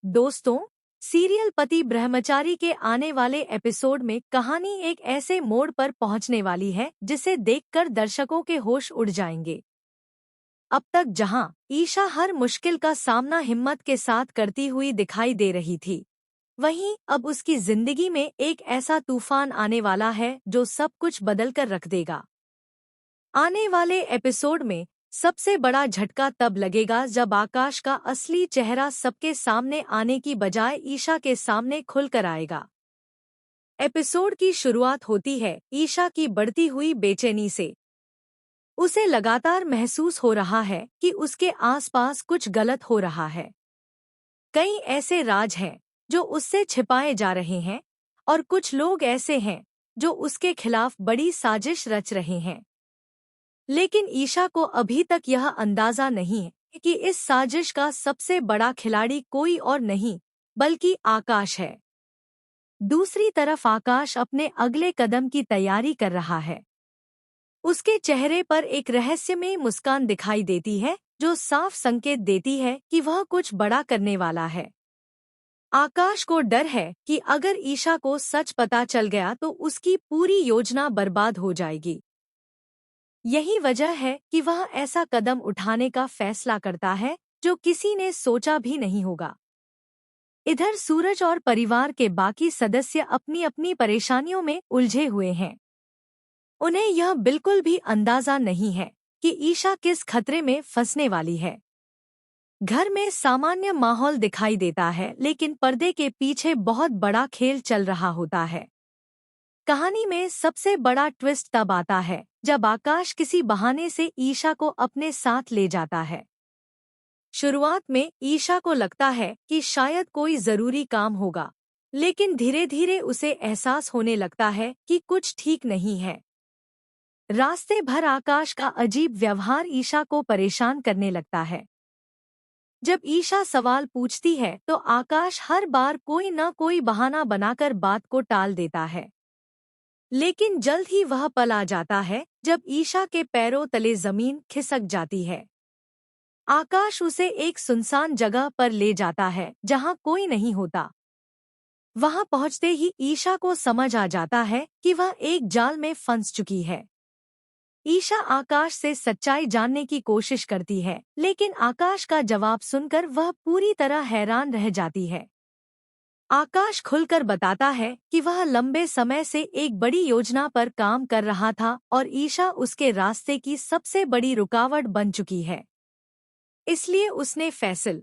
दोस्तों, सीरियल पति ब्रह्मचारी के आने वाले एपिसोड में कहानी एक ऐसे मोड़ पर पहुंचने वाली है जिसे देखकर दर्शकों के होश उड़ जाएंगे। अब तक जहां ईशा हर मुश्किल का सामना हिम्मत के साथ करती हुई दिखाई दे रही थी, वहीं अब उसकी जिंदगी में एक ऐसा तूफान आने वाला है जो सब कुछ बदल कर रख देगा। आने वाले एपिसोड में सबसे बड़ा झटका तब लगेगा जब आकाश का असली चेहरा सबके सामने आने की बजाय ईशा के सामने खुलकर आएगा। एपिसोड की शुरुआत होती है ईशा की बढ़ती हुई बेचैनी से। उसे लगातार महसूस हो रहा है कि उसके आसपास कुछ गलत हो रहा है। कई ऐसे राज हैं जो उससे छिपाए जा रहे हैं और कुछ लोग ऐसे हैं जो उसके खिलाफ बड़ी साजिश रच रहे हैं। लेकिन ईशा को अभी तक यह अंदाजा नहीं है कि इस साजिश का सबसे बड़ा खिलाड़ी कोई और नहीं बल्कि आकाश है। दूसरी तरफ आकाश अपने अगले कदम की तैयारी कर रहा है। उसके चेहरे पर एक रहस्यमय मुस्कान दिखाई देती है जो साफ संकेत देती है कि वह कुछ बड़ा करने वाला है। आकाश को डर है कि अगर ईशा को सच पता चल गया तो उसकी पूरी योजना बर्बाद हो जाएगी। यही वजह है कि वह ऐसा कदम उठाने का फैसला करता है जो किसी ने सोचा भी नहीं होगा। इधर सूरज और परिवार के बाकी सदस्य अपनी अपनी परेशानियों में उलझे हुए हैं। उन्हें यह बिल्कुल भी अंदाजा नहीं है कि ईशा किस खतरे में फंसने वाली है। घर में सामान्य माहौल दिखाई देता है, लेकिन पर्दे के पीछे बहुत बड़ा खेल चल रहा होता है। कहानी में सबसे बड़ा ट्विस्ट तब आता है जब आकाश किसी बहाने से ईशा को अपने साथ ले जाता है। शुरुआत में ईशा को लगता है कि शायद कोई जरूरी काम होगा, लेकिन धीरे धीरे उसे एहसास होने लगता है कि कुछ ठीक नहीं है। रास्ते भर आकाश का अजीब व्यवहार ईशा को परेशान करने लगता है। जब ईशा सवाल पूछती है तो आकाश हर बार कोई न कोई बहाना बनाकर बात को टाल देता है। लेकिन जल्द ही वह पल आ जाता है जब ईशा के पैरों तले जमीन खिसक जाती है। आकाश उसे एक सुनसान जगह पर ले जाता है जहां कोई नहीं होता। वहां पहुंचते ही ईशा को समझ आ जाता है कि वह एक जाल में फंस चुकी है। ईशा आकाश से सच्चाई जानने की कोशिश करती है, लेकिन आकाश का जवाब सुनकर वह पूरी तरह हैरान रह जाती है। आकाश खुलकर बताता है कि वह लंबे समय से एक बड़ी योजना पर काम कर रहा था और ईशा उसके रास्ते की सबसे बड़ी रुकावट बन चुकी है। इसलिए उसने फैसला